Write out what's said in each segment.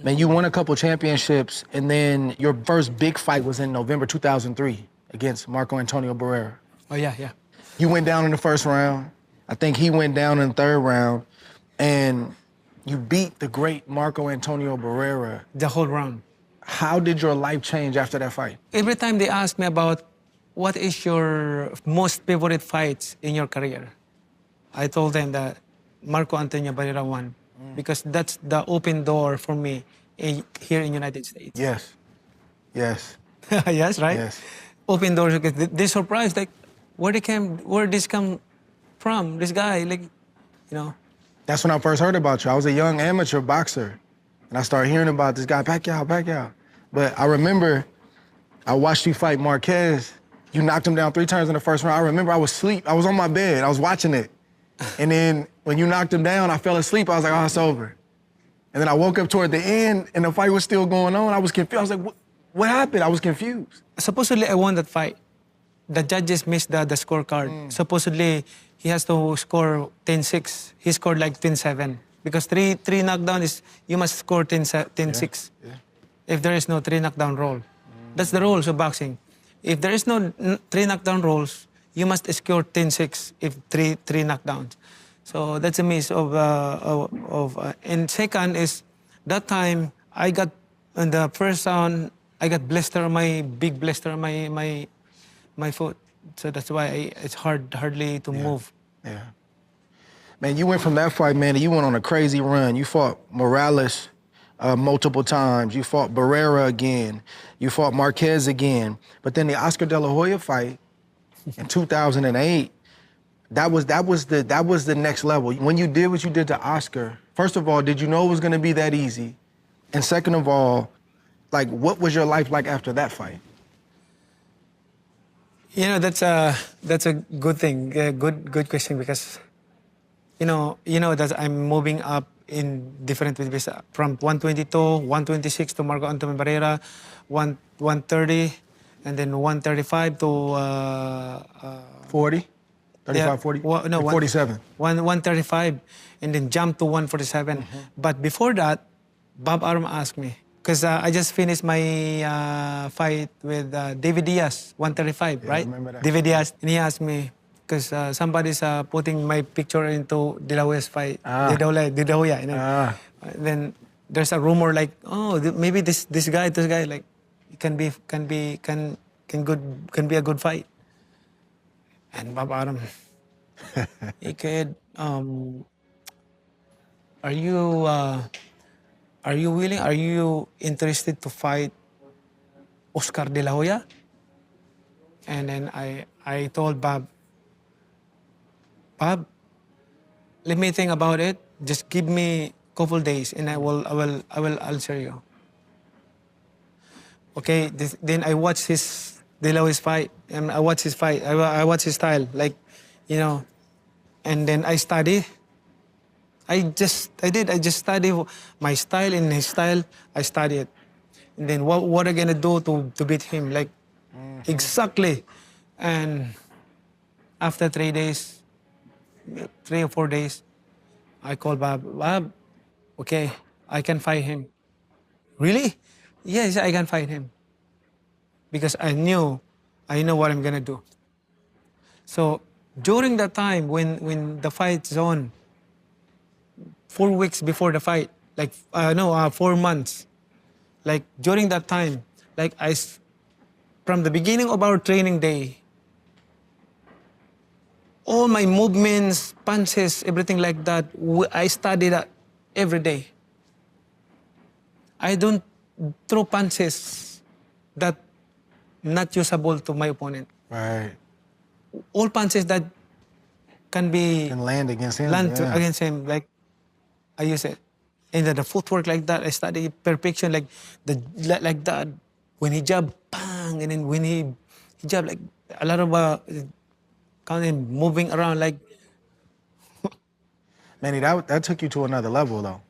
Man, you won a couple championships, and then your first big fight was in November 2003 against Marco Antonio Barrera. Oh, yeah. You went down in the first round. I think he went down in the third round, and you beat the great Marco Antonio Barrera. The whole round. How did your life change after that fight? Every time they ask me about what is your most favorite fights in your career, I told them that Marco Antonio Barrera won because that's the open door for me here in United States. Yes. Yes, right? Yes. Open doors because they're surprised, like, where this come from, this guy, like, you know. That's when I first heard about you. I was a young amateur boxer, and I started hearing about this guy, Pacquiao. But I remember I watched you fight Marquez. You knocked him down 3 times in the first round. I remember I was asleep. I was on my bed. I was watching it. And then when you knocked him down, I fell asleep. I was like, oh, it's over. And then I woke up toward the end, and the fight was still going on. I was confused. I was like, what happened? I was confused. Supposedly, I won that fight. The judges missed the scorecard. Supposedly, he has to score 10-6. He scored like 10-7. Because three knockdown is, you must score 10-6. Yeah. If there is no 3 knockdown roll. That's the rules of boxing. If there is no 3 knockdown rolls, you must score 10-6 if three knockdowns. So that's a miss of and second is, that time, I got, in the first round, I got big blister on my foot. So that's why it's hardly to move. Yeah. Man, you went from that fight, man, and you went on a crazy run. You fought Morales multiple times. You fought Barrera again. You fought Marquez again. But then the Oscar De La Hoya fight in 2008, that was the next level. When you did what you did to Oscar, first of all, did you know it was going to be that easy? And second of all, like, what was your life like after that fight? You know, that's a good thing, good question, because you know that I'm moving up in different ways from 122, 126 to Marco Antonio Barrera, 130, and then 135 to 40, 35, yeah, 40, no, 47. 135, and then jump to 147. But before that, Bob Arum asked me, because I just finished my fight with David Diaz, 135, right? I remember that. David Diaz, and he asked me, because somebody's putting my picture into De La Hoya's fight, De La Hoya, you know? Then there's a rumor like, oh, maybe this guy, like, can be a good fight. And Bob Arum, he could, are you willing? Are you interested to fight Oscar De La Hoya? And then I told Bob, let me think about it. Just give me a couple days, and I will answer you. Okay. Then I watched De La Hoya's fight, and I watched his fight. I watched his style, like, you know, and then I study. I just study my style and his style. I study it, and then what I gonna do to beat him, like, exactly. And after 3 days, 3 or 4 days, I called Bob, okay, I can fight him. Really? Yes, I can fight him. Because I know what I'm gonna do. So during that time when the fight's on, 4 weeks before the fight, like 4 months, like during that time, like from the beginning of our training day, all my movements, punches, everything like that, I study that every day. I don't throw punches that not usable to my opponent. Right. All punches that can land against him. Against him, like, I use it. And then the footwork like that, I study perfection, like that. When he jab, bang, and then when he jab, like a lot of kind of moving around, like. Manny, that took you to another level, though.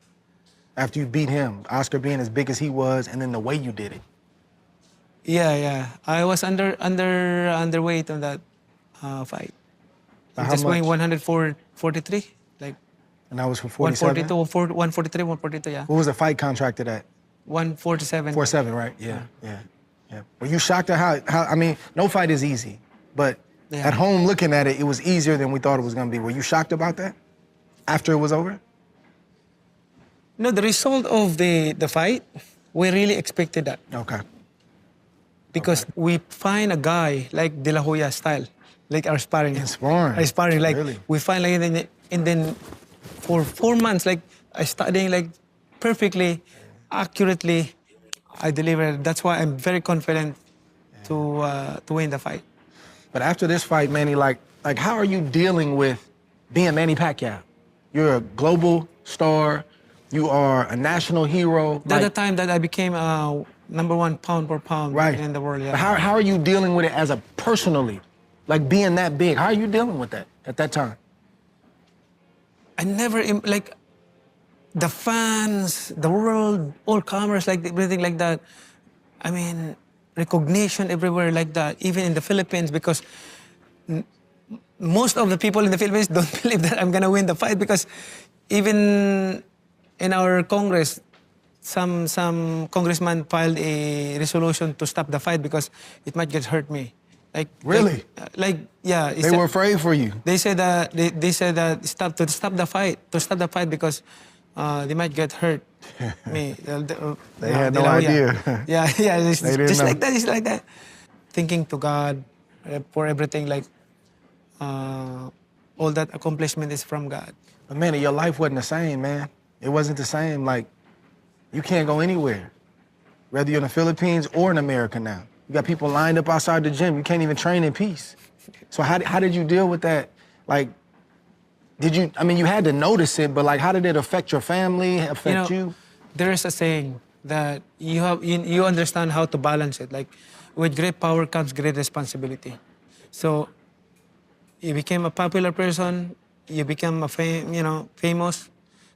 After you beat him, Oscar being as big as he was, and then the way you did it. Yeah. I was underweight on that fight. Just weighing 143, like. And that was for 47? 142, 143, 142, yeah. What was the fight contracted at? 147. 4-7, right? Yeah. Were you shocked at how? I mean, no fight is easy, but at home looking at it, it was easier than we thought it was going to be. Were you shocked about that after it was over? No, the result of the fight, we really expected that. Okay. Because we find a guy like De La Hoya style, like our sparring. Our sparring, like really? we find like and then for 4 months, like I studying like perfectly, accurately, I delivered. That's why I'm very confident to win the fight. But after this fight, Manny, like how are you dealing with being Manny Pacquiao? You're a global star. You are a national hero. That's the time that I became #1 pound per pound in the world. Yeah. But how are you dealing with it as a personally, like being that big? How are you dealing with that at that time? I never like the fans, the world, all comers, like everything like that. I mean, recognition everywhere like that, even in the Philippines, because most of the people in the Philippines don't believe that I'm gonna win the fight, because even in our Congress, some congressman filed a resolution to stop the fight because it might get hurt me. Like really? Yeah. They were afraid for you. They said that they said that stop the fight because they might get hurt. Me. They had no idea. Yeah. It's They didn't just know. like that. It's like that. Thinking to God for everything. Like all that accomplishment is from God. But man, your life wasn't the same, man. It wasn't the same. Like, you can't go anywhere, whether you're in the Philippines or in America now. You got people lined up outside the gym. You can't even train in peace. So how did you deal with that? Like, I mean, you had to notice it, but like, how did it affect your family, affect you? There is a saying that you understand how to balance it. Like, with great power comes great responsibility. So, you became a popular person, you become famous.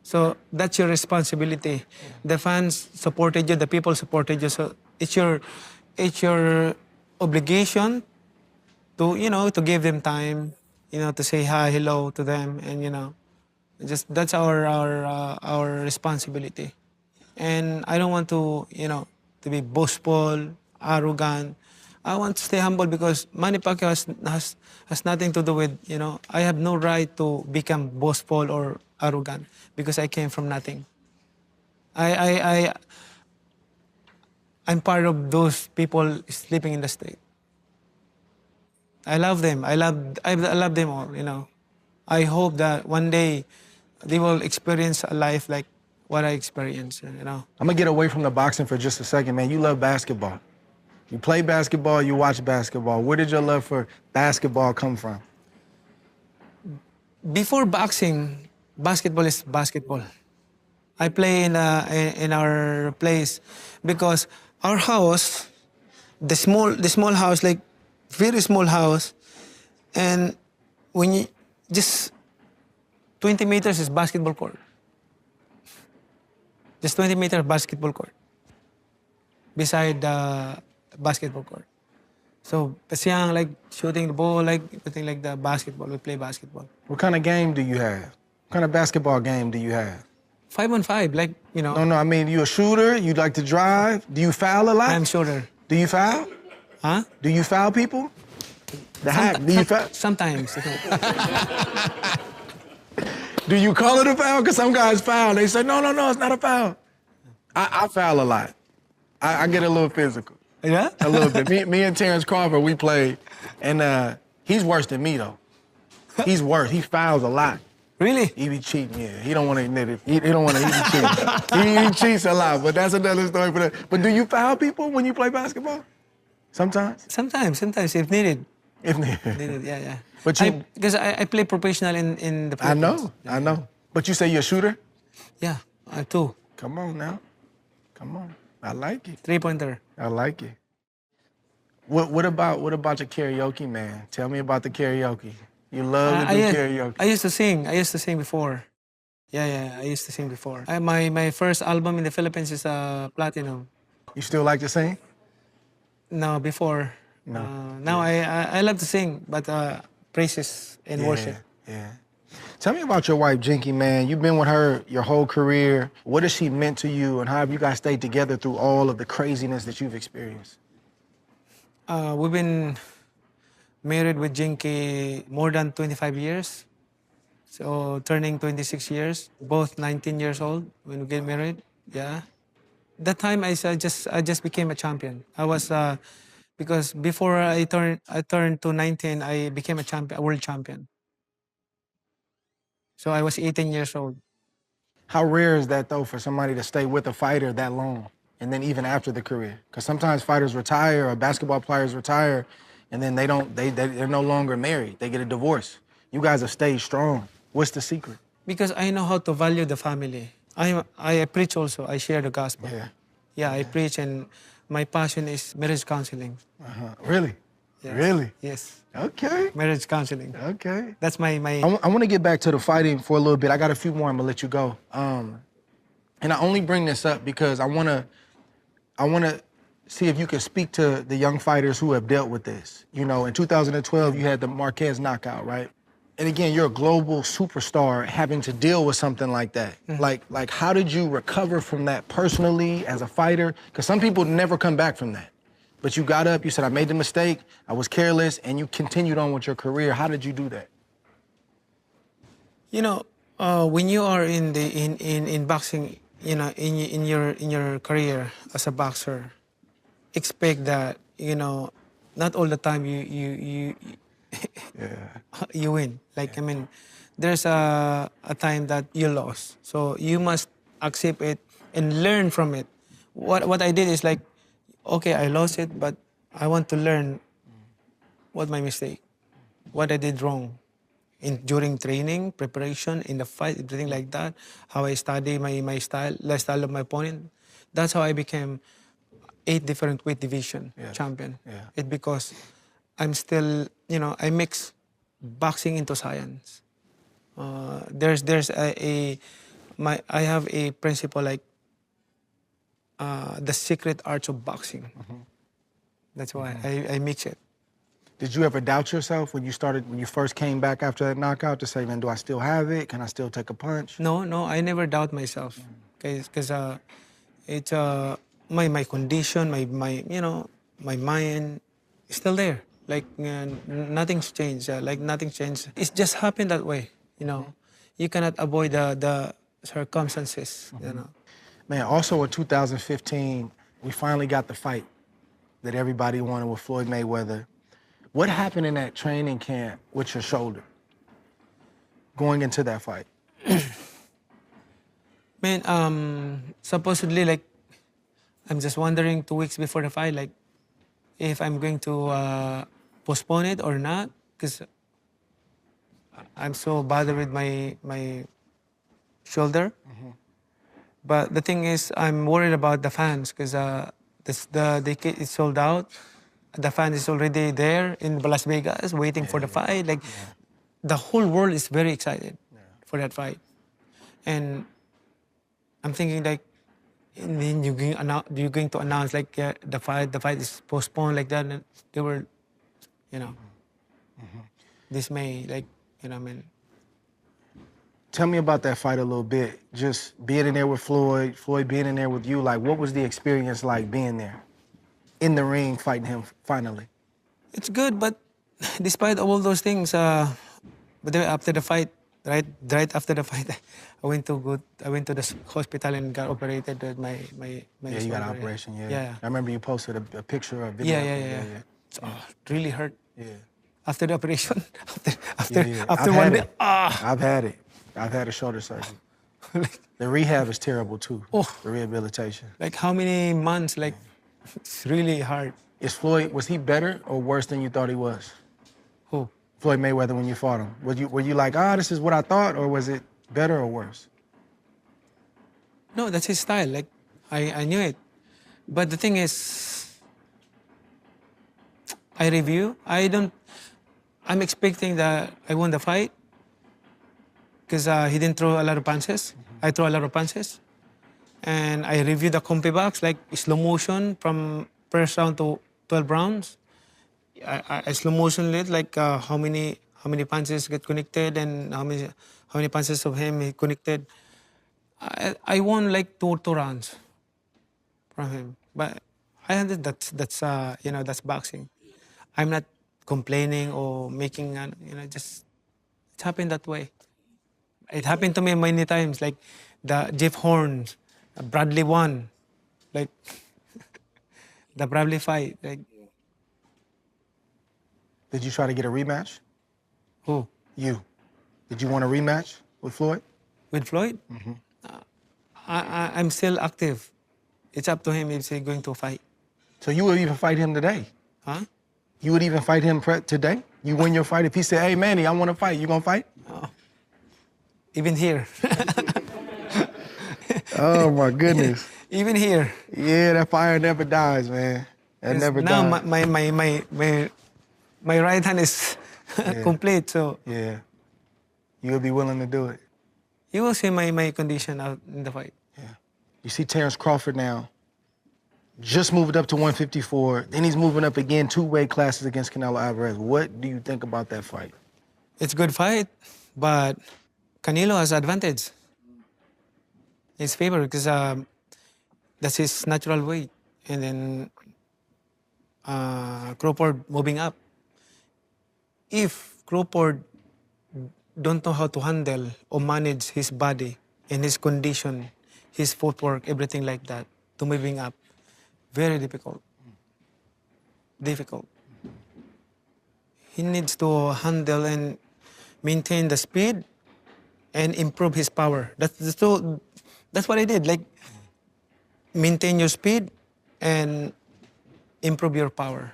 So that's your responsibility. The fans supported you, the people supported you. So it's your obligation to give them time, to say hi, hello to them, and just that's our responsibility. And I don't want to be boastful, arrogant. I want to stay humble because Manny Pacquiao has nothing to do with, I have no right to become boastful or arrogant because I came from nothing. I'm part of those people sleeping in the street. I love them. I love them all, I hope that one day they will experience a life like what I experienced, I'm gonna get away from the boxing for just a second, man. You love basketball. You play basketball, you watch basketball. Where did your love for basketball come from? Before boxing, basketball is basketball. I play in our place because our house, the small house, like very small house, and when you just 20 meters is basketball court. Just 20 meters basketball court. Beside the basketball court. So, kasi like shooting the ball, like everything like the basketball, we play basketball. What kind of game do you have? What kind of basketball game do you have? 5-on-5, like, No, I mean, you a shooter? You like to drive? Do you foul a lot? I'm shooter. Do you foul? Huh? Do you foul people? Do you foul? Sometimes. Do you call it a foul? Because some guys foul. They say, no, it's not a foul. I foul a lot. I get a little physical. Yeah? A little bit. Me and Terrence Crawford, we played, and he's worse than me, though. He's worse. He fouls a lot. Really? He be cheating, yeah. He don't want to admit it. He don't want to. He be cheating. He cheats a lot, but that's another story for that. But do you foul people when you play basketball? Sometimes? Sometimes, if needed. If needed. Needed, yeah. But because I play professional in the Philippines. I know. But you say you're a shooter? Yeah, I too. Come on now. Come on. I like it. 3-pointer. I like it. What about your karaoke, man? Tell me about the karaoke. You love to do karaoke. I used to sing before. Yeah, I used to sing before. My first album in the Philippines is platinum. You still like to sing? No, before. No. Now I love to sing, but praises and worship. Yeah. Tell me about your wife, Jinky, man. You've been with her your whole career. What has she meant to you, and how have you guys stayed together through all of the craziness that you've experienced? We've been married with Jinky more than 25 years. So turning 26 years, both 19 years old when we get married. Yeah. That time I just became a champion. I was because before I turned to 19, I became a champion, a world champion. So I was 18 years old. How rare is that, though, for somebody to stay with a fighter that long, and then even after the career? Because sometimes fighters retire, or basketball players retire, and then they're no longer married. They get a divorce. You guys have stayed strong. What's the secret? Because I know how to value the family. I preach also. I share the gospel. Yeah, I preach, and my passion is marriage counseling. Really? Yes. Really? Yes. Okay. Marriage counseling. Okay. That's my. I want to get back to the fighting for a little bit. I got a few more. I'm gonna let you go. And I only bring this up because I wanna see if you can speak to the young fighters who have dealt with this. You know, in 2012, you had the Marquez knockout, right? And again, you're a global superstar having to deal with something like that. Like, how did you recover from that personally as a fighter? Because some people never come back from that. But you got up, you said, I made the mistake, I was careless, and you continued on with your career. How did you do that? You know, when you are in boxing, you know, in your career as a boxer, expect that, you know, not all the time you you win. Like, I mean, there's a time that you lost. So you must accept it and learn from it. What I did is like, okay, I lost it, but I want to learn what my mistake, what I did wrong during training, preparation, in the fight, everything like that, how I study my style, the style of my opponent. That's how I became 8 different weight division champion. It's because I'm still, you know, I mix boxing into science. There's I have a principle like the secret arts of boxing. That's why I mix it. Did you ever doubt yourself when you first came back after that knockout to say, man, do I still have it? Can I still take a punch? No, I never doubt myself. Because it's my condition, my you know, my mind is still there. Like nothing's changed. Like nothing's changed. It's just happened that way. You know, you cannot avoid the circumstances. You know. Man, also in 2015, we finally got the fight that everybody wanted with Floyd Mayweather. What happened in that training camp with your shoulder going into that fight? Man, supposedly, like, I'm just wondering 2 weeks before the fight, like, if I'm going to postpone it or not, because I'm so bothered with my shoulder. But the thing is, I'm worried about the fans, because the ticket is sold out. The fan is already there in Las Vegas waiting for the fight. Like, the whole world is very excited for that fight. And I'm thinking, like, and then you're going to announce like the fight is postponed like that, and they were, you know, dismay, like, you know what I mean. Tell me about that fight a little bit. Just being in there with Floyd being in there with you. Like, what was the experience like being there in the ring fighting him finally? It's good, but despite all those things, but then after the fight, right after the fight, I went to the hospital and got operated with my Yeah, you got an operation, Yeah. I remember you posted a picture of video. Yeah. It really hurt. Yeah. After the operation, after I've one had day, it. I've had it. I've had a shoulder surgery. The rehab is terrible too. The rehabilitation. Like how many months? Like, it's really hard. Was he better or worse than you thought he was? Who? Floyd Mayweather, when you fought him. Were you like, this is what I thought, or was it better or worse? No, that's his style. Like, I knew it. But the thing is, I'm expecting that I won the fight because he didn't throw a lot of punches. I throw a lot of punches. And I review the CompuBox, like slow motion from first round to 12 rounds. I slow motion it, like how many punches get connected and how how many punches of him he connected. I won like two rounds from him, but I understand that's boxing. I'm not complaining or making just it happened that way. It happened to me many times, like the Jeff Horns, Bradley won, like the Bradley fight. Like, Did you try to get a rematch? who? You. Did you want a rematch with Floyd? With Floyd? I'm still active. It's up to him if he's going to fight. So you would even fight him today? Huh? You would even fight him today? You win your fight. If he said, hey, Manny, I want to fight, you going to fight? Even here. Oh, my goodness. Even here. Yeah, that fire never dies, man. That never Now dies. my right hand is complete, so Yeah. You would be willing to do it. you will see my condition out in the fight. Yeah. You see Terrence Crawford now. Just moved up to 154. Then he's moving up again 2 weight classes against Canelo Alvarez. What do you think about that fight? It's a good fight, but Canelo has advantage. His favor because that's his natural weight. And then Crawford moving up. If Crawford don't know how to handle or manage his body and his condition, his footwork, everything like that, to moving up, very difficult. Difficult. He needs to handle and maintain the speed and improve his power. That's what I did. Like, maintain your speed and improve your power.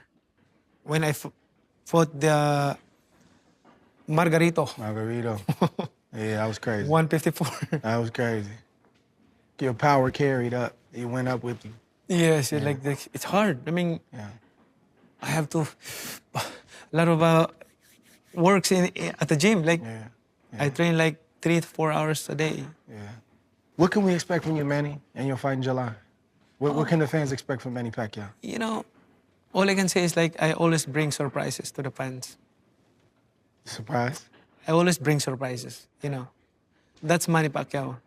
When I fought the Margarito, Yeah, that was crazy. 154. That was crazy. Your power carried up. It went up with you. Yes, like it's hard. I mean, Yeah. I have to a lot of works at the gym. Like, Yeah. I train like 3 to 4 hours a day. Yeah. What can we expect from you, Manny, and your fight in July? What can the fans expect from Manny Pacquiao? You know, all I can say is like I always bring surprises to the fans. Surprise? I always bring surprises, you know. That's Manny Pacquiao.